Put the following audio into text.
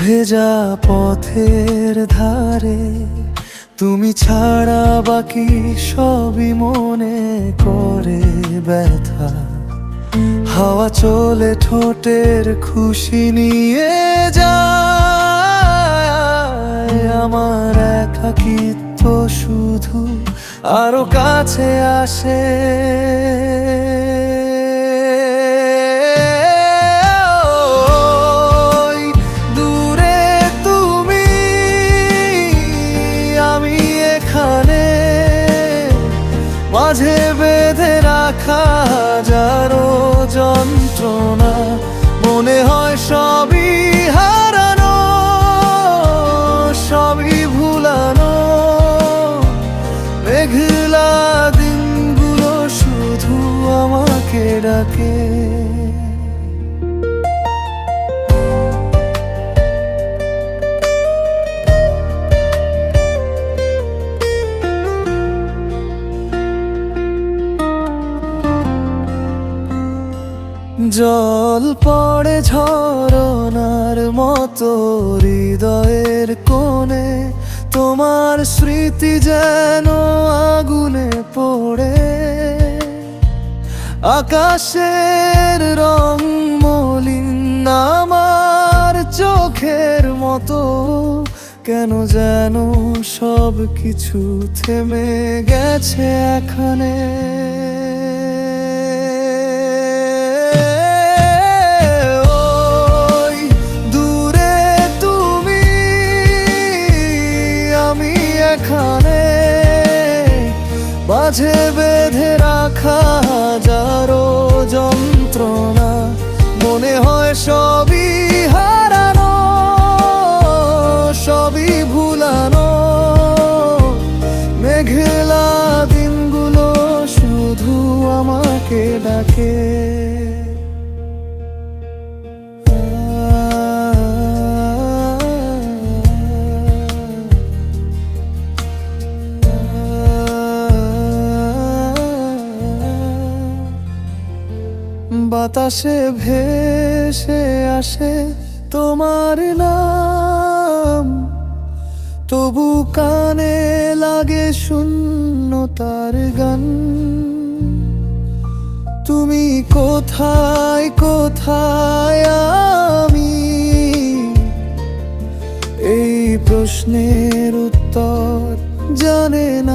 ভেজা পথের ধারে তুমি ছাড়া বাকি সবই মনে করে ব্যথা। হাওয়া চলে ঠোঁটের খুশি নিয়ে যায়, আমার একাকিত্ব শুধু আরো কাছে আসে। দূরে তুমি, আমি এখানে, মাঝে বেঁধে রাখা হাজারো যন্ত্রণা। মনে হয় সবই হারানো, সবই ভুলানো। মেঘলা দিনগুলো শুধু আমাকে ডাকে। জল পড়ে ঝরনার মতো হৃদয়ের কোণে, তোমার স্মৃতি যেন আগুনে পড়ে। আকাশের রং মলিন আমার চোখের মতো, কেন যেন সব কিছু থেমে গেছে এখানে। মাঝে বেঁধে রাখা হাজারো যন্ত্রণা। মনে হয় সবই হারানো, সবই ভুলানো। মেঘলা দিনগুলো শুধু আমাকে ডাকে। বাতাসে ভেসে আসে তোমার নাম, তবু কানে লাগে শূন্যতার গান। তুমি কোথায় কোথায় আমি, এই প্রশ্নের উত্তর জানে না